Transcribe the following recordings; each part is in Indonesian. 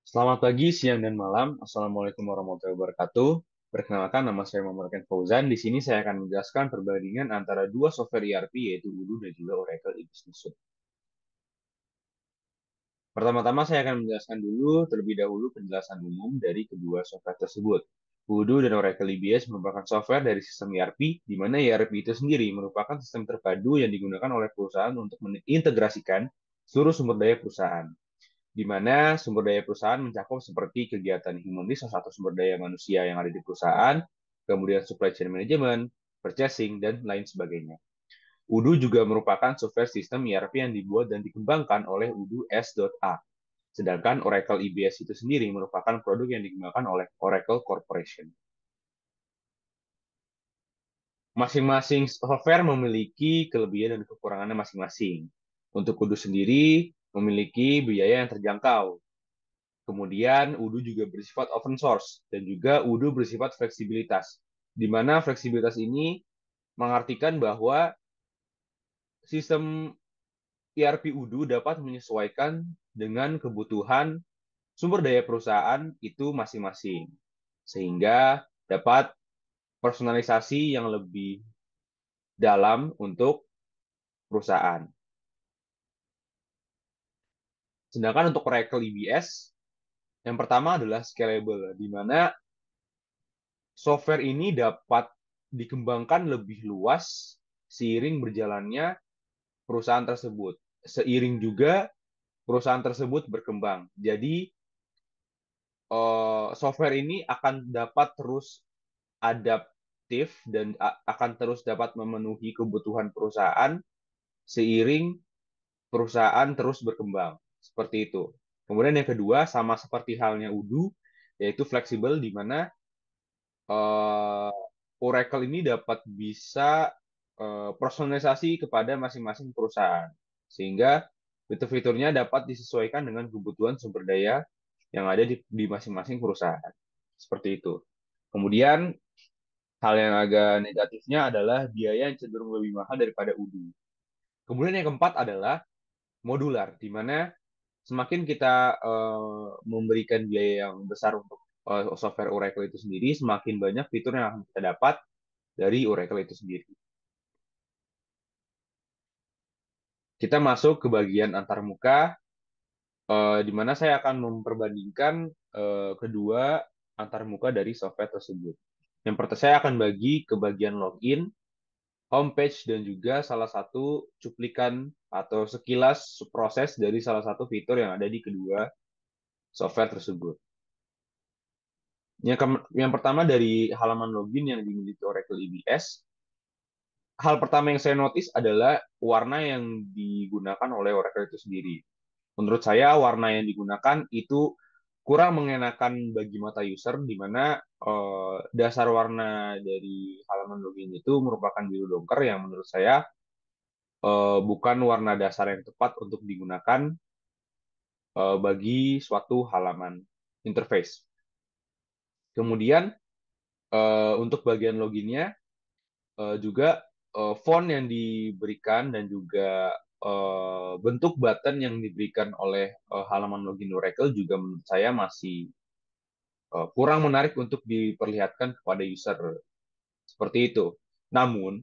Selamat pagi, siang, dan malam. Assalamualaikum warahmatullahi wabarakatuh. Perkenalkan, nama saya Muhammad Ken Fauzan. Di sini saya akan menjelaskan perbandingan antara dua software ERP, yaitu Odoo dan juga Oracle E-Business Suite. Pertama-tama saya akan menjelaskan dulu terlebih dahulu penjelasan umum dari kedua software tersebut. Odoo dan Oracle EBS merupakan software dari sistem ERP, di mana ERP itu sendiri merupakan sistem terpadu yang digunakan oleh perusahaan untuk mengintegrasikan seluruh sumber daya perusahaan, di mana sumber daya perusahaan mencakup seperti kegiatan human resource atau sumber daya manusia yang ada di perusahaan, kemudian supply chain management, purchasing, dan lain sebagainya. Odoo juga merupakan software sistem ERP yang dibuat dan dikembangkan oleh Odoo S.A. Sedangkan Oracle EBS itu sendiri merupakan produk yang dikembangkan oleh Oracle Corporation. Masing-masing software memiliki kelebihan dan kekurangannya masing-masing. Untuk Odoo sendiri memiliki biaya yang terjangkau. Kemudian Odoo juga bersifat open source dan juga Odoo bersifat fleksibilitas. Di mana fleksibilitas ini mengartikan bahwa sistem ERP Odoo dapat menyesuaikan dengan kebutuhan sumber daya perusahaan itu masing-masing. Sehingga dapat personalisasi yang lebih dalam untuk perusahaan. Sedangkan untuk Oracle EBS, yang pertama adalah scalable, di mana software ini dapat dikembangkan lebih luas seiring berjalannya perusahaan tersebut. Seiring juga perusahaan tersebut berkembang. Jadi, software ini akan dapat terus adaptif dan akan terus dapat memenuhi kebutuhan perusahaan seiring perusahaan terus berkembang. Seperti itu. Kemudian yang kedua, sama seperti halnya Odoo, yaitu fleksibel, di mana eh, Oracle ini dapat bisa personalisasi kepada masing-masing perusahaan, sehingga fitur-fiturnya dapat disesuaikan dengan kebutuhan sumber daya yang ada di masing-masing perusahaan. Seperti itu. Kemudian, hal yang agak negatifnya adalah biaya yang cenderung lebih mahal daripada Odoo. Kemudian yang keempat adalah modular, di mana semakin kita memberikan biaya yang besar untuk software Oracle itu sendiri, semakin banyak fitur yang akan kita dapat dari Oracle itu sendiri. Kita masuk ke bagian antarmuka, di mana saya akan memperbandingkan kedua antarmuka dari software tersebut. Yang pertama, saya akan bagi ke bagian login, homepage, dan juga salah satu cuplikan atau sekilas proses dari salah satu fitur yang ada di kedua software tersebut. Yang pertama dari halaman login yang dimiliki Oracle EBS, hal pertama yang saya notice adalah warna yang digunakan oleh Oracle itu sendiri. Menurut saya warna yang digunakan itu kurang mengenakan bagi mata user, di mana dasar warna dari halaman login itu merupakan biru dongker yang menurut saya bukan warna dasar yang tepat untuk digunakan bagi suatu halaman interface. Kemudian untuk bagian loginnya juga font yang diberikan dan juga bentuk button yang diberikan oleh halaman login Oracle juga menurut saya masih kurang menarik untuk diperlihatkan kepada user seperti itu. Namun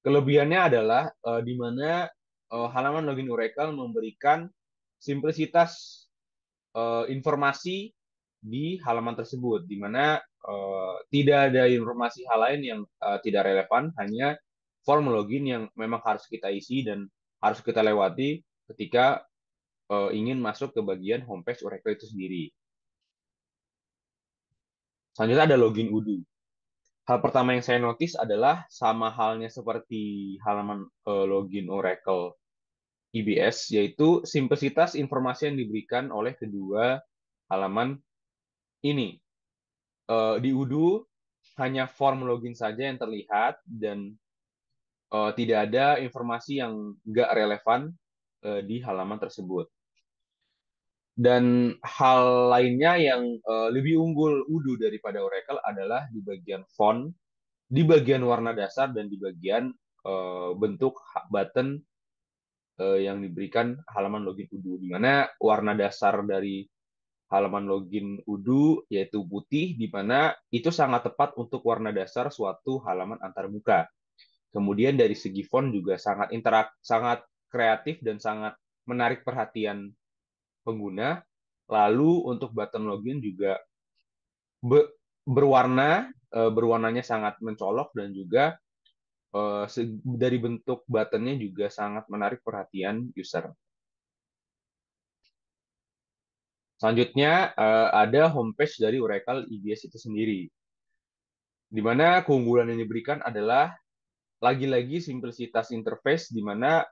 kelebihannya adalah di mana halaman login Oracle memberikan simplicitas informasi di halaman tersebut, di mana tidak ada informasi hal lain yang tidak relevan, hanya form login yang memang harus kita isi dan harus kita lewati ketika ingin masuk ke bagian homepage Oracle itu sendiri. Selanjutnya ada login Odoo. Hal pertama yang saya notice adalah sama halnya seperti halaman login Oracle EBS, yaitu simplicitas informasi yang diberikan oleh kedua halaman ini. Di Odoo hanya form login saja yang terlihat dan tidak ada informasi yang nggak relevan di halaman tersebut. Dan hal lainnya yang lebih unggul Odoo daripada Oracle adalah di bagian font, di bagian warna dasar, dan di bagian bentuk button yang diberikan halaman login Odoo, di mana warna dasar dari halaman login Udu yaitu putih, di mana itu sangat tepat untuk warna dasar suatu halaman antarmuka. Kemudian dari segi font juga sangat kreatif dan sangat menarik perhatian pengguna. Lalu untuk button login juga be- berwarnanya sangat mencolok dan juga dari bentuk buttonnya juga sangat menarik perhatian user. Selanjutnya ada homepage dari Oracle EBS itu sendiri, di mana keunggulan yang diberikan adalah lagi-lagi simplicitas interface, di mana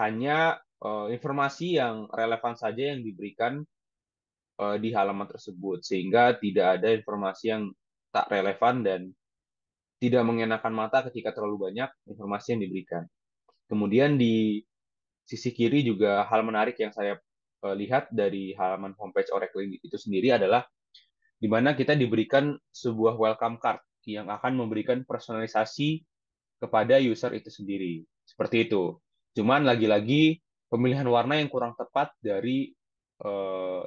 hanya informasi yang relevan saja yang diberikan di halaman tersebut, sehingga tidak ada informasi yang tak relevan dan tidak mengenakan mata ketika terlalu banyak informasi yang diberikan. Kemudian di sisi kiri juga hal menarik yang saya lihat dari halaman homepage Oracle itu sendiri adalah di mana kita diberikan sebuah welcome card yang akan memberikan personalisasi kepada user itu sendiri. Seperti itu. Cuman lagi-lagi pemilihan warna yang kurang tepat dari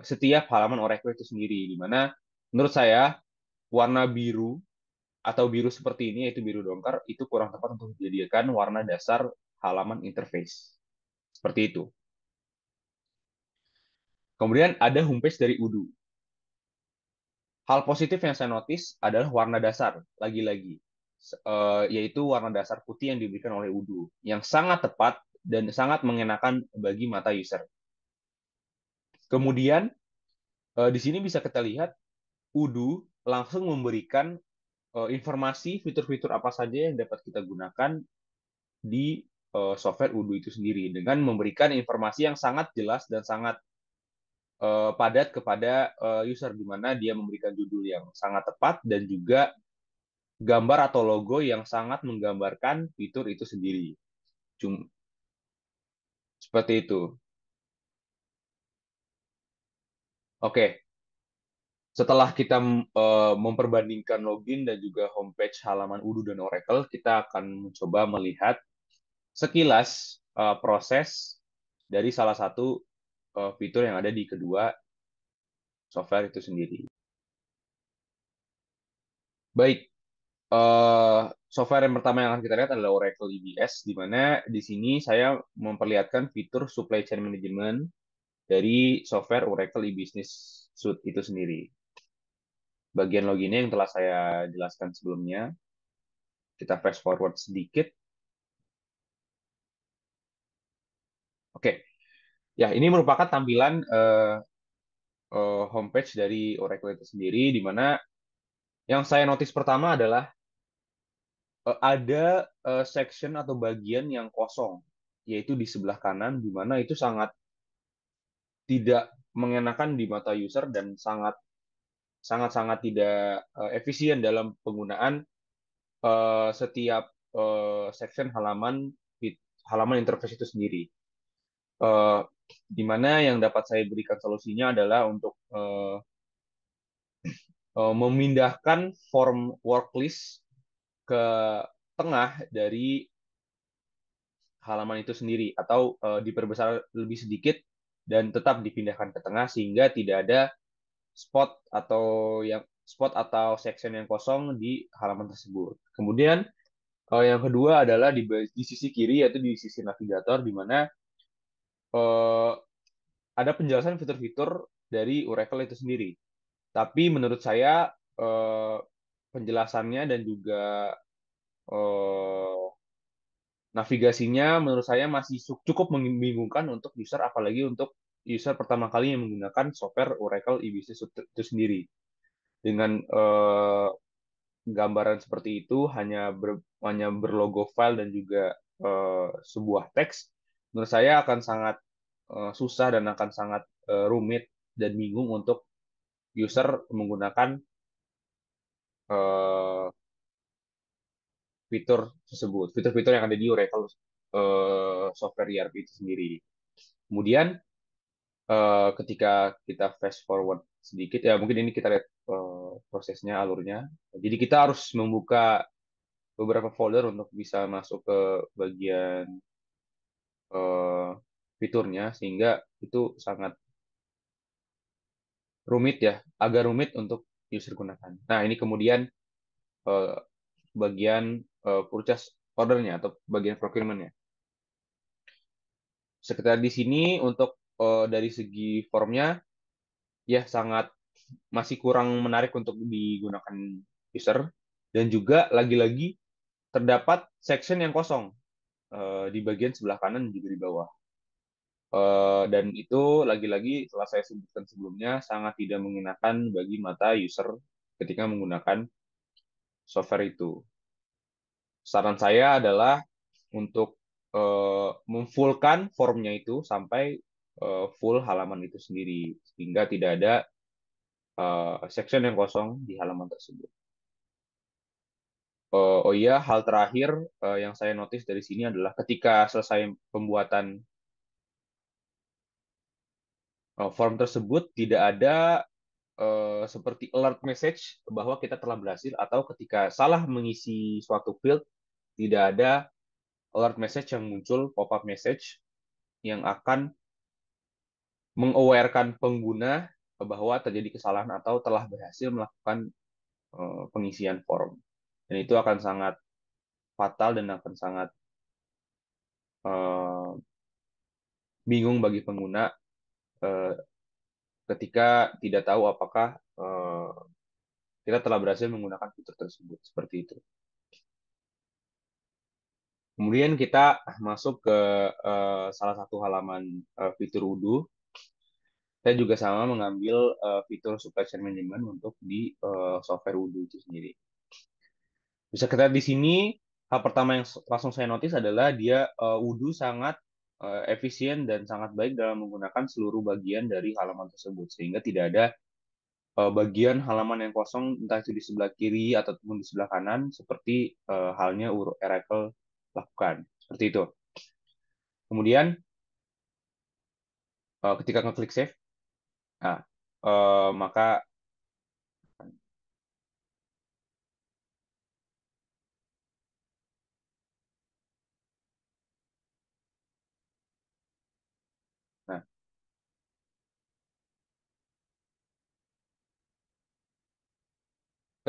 setiap halaman Oracle itu sendiri, di mana menurut saya warna biru atau biru seperti ini, yaitu biru dongker, itu kurang tepat untuk dijadikan warna dasar halaman interface. Seperti itu. Kemudian ada homepage dari Udu. Hal positif yang saya notice adalah warna dasar, lagi-lagi. Yaitu warna dasar putih yang diberikan oleh Udu, yang sangat tepat dan sangat mengenakan bagi mata user. Kemudian, di sini bisa kita lihat, Udu langsung memberikan informasi fitur-fitur apa saja yang dapat kita gunakan di software Udu itu sendiri, dengan memberikan informasi yang sangat jelas dan sangat padat kepada user, di mana dia memberikan judul yang sangat tepat dan juga gambar atau logo yang sangat menggambarkan fitur itu sendiri. Seperti itu. Oke, setelah kita memperbandingkan login dan juga homepage halaman Udu dan Oracle, kita akan mencoba melihat sekilas proses dari salah satu fitur yang ada di kedua software itu sendiri. Baik, software yang pertama yang akan kita lihat adalah Oracle EBS, di mana di sini saya memperlihatkan fitur supply chain management dari software Oracle e-business suite itu sendiri. Bagian loginnya yang telah saya jelaskan sebelumnya, kita fast forward sedikit. Oke, ya ini merupakan tampilan homepage dari Oracle itu sendiri, di mana yang saya notice pertama adalah ada section atau bagian yang kosong, yaitu di sebelah kanan, di mana itu sangat tidak mengenakan di mata user dan sangat tidak efisien dalam penggunaan setiap section halaman interface itu sendiri. Uh, di mana yang dapat saya berikan solusinya adalah untuk memindahkan form worklist ke tengah dari halaman itu sendiri, atau diperbesar lebih sedikit dan tetap dipindahkan ke tengah, sehingga tidak ada spot atau section yang kosong di halaman tersebut. Kemudian yang kedua adalah di sisi kiri, yaitu di sisi navigator, di mana uh, ada penjelasan fitur-fitur dari Oracle itu sendiri. Tapi menurut saya penjelasannya dan juga eh, navigasinya menurut saya masih cukup membingungkan untuk user, apalagi untuk user pertama kali yang menggunakan software Oracle e-business itu sendiri. Dengan gambaran seperti itu, hanya berlogo file dan juga sebuah teks, menurut saya akan sangat susah dan akan sangat rumit dan bingung untuk user menggunakan eh, fitur tersebut, fitur-fitur yang ada di Oracle software ERP itu sendiri. Kemudian ketika kita fast forward sedikit, ya mungkin ini kita lihat prosesnya, alurnya. Jadi kita harus membuka beberapa folder untuk bisa masuk ke bagian eh, fiturnya, sehingga itu sangat rumit ya, agak rumit untuk user gunakan. Nah, ini kemudian eh, bagian purchase ordernya atau bagian procurement-nya. Sekitar di sini untuk dari segi formnya ya sangat masih kurang menarik untuk digunakan user, dan juga lagi-lagi terdapat section yang kosong di bagian sebelah kanan dan juga di bawah. Dan itu lagi-lagi telah saya sebutkan sebelumnya sangat tidak mengenakan bagi mata user ketika menggunakan software itu. Saran saya adalah untuk memfullkan formnya itu sampai full halaman itu sendiri, sehingga tidak ada section yang kosong di halaman tersebut. Oh iya, hal terakhir yang saya notice dari sini adalah ketika selesai pembuatan form tersebut, tidak ada seperti alert message bahwa kita telah berhasil, atau ketika salah mengisi suatu field, tidak ada alert message yang muncul, pop-up message yang akan mengawarekan pengguna bahwa terjadi kesalahan atau telah berhasil melakukan pengisian form. Dan itu akan sangat fatal dan akan sangat uh, bingung bagi pengguna uh, ketika tidak tahu apakah kita telah berhasil menggunakan fitur tersebut. Seperti itu. Kemudian kita masuk ke salah satu halaman fitur Udo. Saya juga sama mengambil fitur supply chain management untuk di software Udo itu sendiri. Bisa kita lihat di sini, hal pertama yang langsung saya notice adalah dia Udo sangat efisien dan sangat baik dalam menggunakan seluruh bagian dari halaman tersebut, sehingga tidak ada bagian halaman yang kosong, entah itu di sebelah kiri ataupun di sebelah kanan, seperti halnya Oracle lakukan. Seperti itu. Kemudian ketika ngeklik save, nah, maka nah,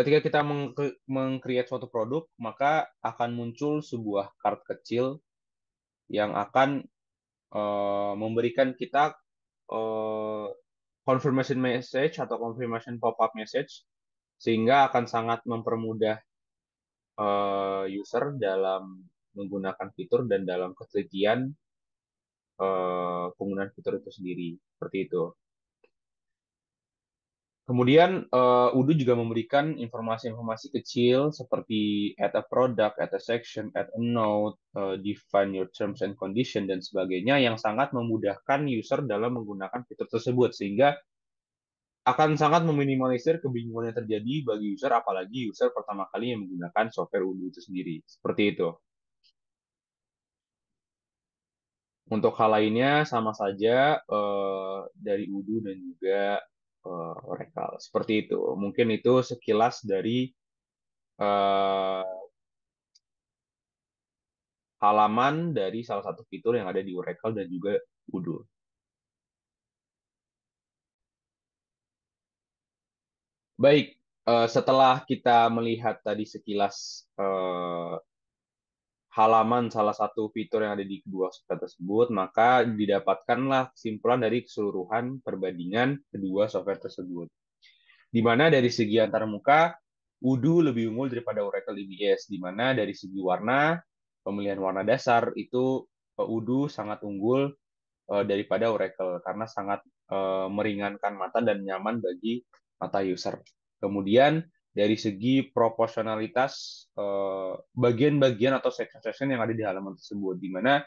ketika kita meng-create suatu produk, maka akan muncul sebuah card kecil yang akan memberikan kita uh, confirmation message atau confirmation pop-up message, sehingga akan sangat mempermudah user dalam menggunakan fitur dan dalam ketelitian penggunaan fitur itu sendiri. Seperti itu. Kemudian Udo juga memberikan informasi-informasi kecil seperti add a product, add a section, add a note, define your terms and condition, dan sebagainya, yang sangat memudahkan user dalam menggunakan fitur tersebut, sehingga akan sangat meminimalisir kebingungan yang terjadi bagi user, apalagi user pertama kali yang menggunakan software Udo itu sendiri. Seperti itu. Untuk hal lainnya sama saja dari Udo dan juga Oracle. Seperti itu. Mungkin itu sekilas dari eh, halaman dari salah satu fitur yang ada di Oracle dan juga Udo. Baik, setelah kita melihat tadi sekilas halaman salah satu fitur yang ada di kedua software tersebut, maka didapatkanlah kesimpulan dari keseluruhan perbandingan kedua software tersebut. Di mana dari segi antarmuka, Udo lebih unggul daripada Oracle EBS, di mana dari segi warna, pemilihan warna dasar itu Udo sangat unggul daripada Oracle karena sangat meringankan mata dan nyaman bagi mata user. Kemudian dari segi proporsionalitas bagian-bagian atau section-section yang ada di halaman tersebut, di mana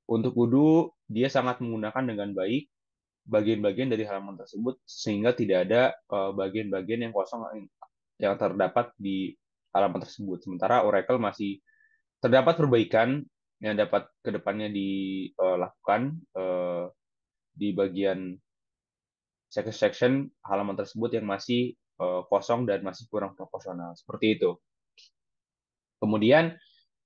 untuk Udo dia sangat menggunakan dengan baik bagian-bagian dari halaman tersebut, sehingga tidak ada bagian-bagian yang kosong yang terdapat di halaman tersebut. Sementara Oracle masih terdapat perbaikan yang dapat kedepannya dilakukan di bagian section halaman tersebut yang masih kosong dan masih kurang proporsional. Seperti itu. Kemudian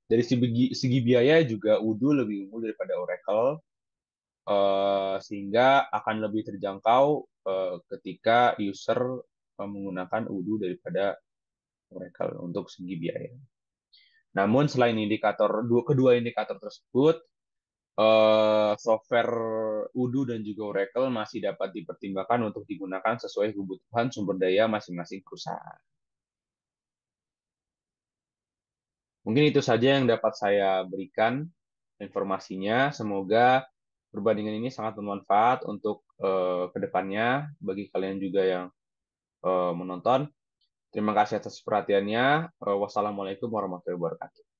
dari segi biaya juga Udo lebih unggul daripada Oracle, sehingga akan lebih terjangkau ketika user menggunakan Odoo daripada Oracle untuk segi biaya. Namun selain kedua indikator tersebut, software Odoo dan juga Oracle masih dapat dipertimbangkan untuk digunakan sesuai kebutuhan sumber daya masing-masing perusahaan. Mungkin itu saja yang dapat saya berikan informasinya. Semoga perbandingan ini sangat bermanfaat untuk kedepannya bagi kalian juga yang menonton. Terima kasih atas perhatiannya. Wassalamualaikum warahmatullahi wabarakatuh.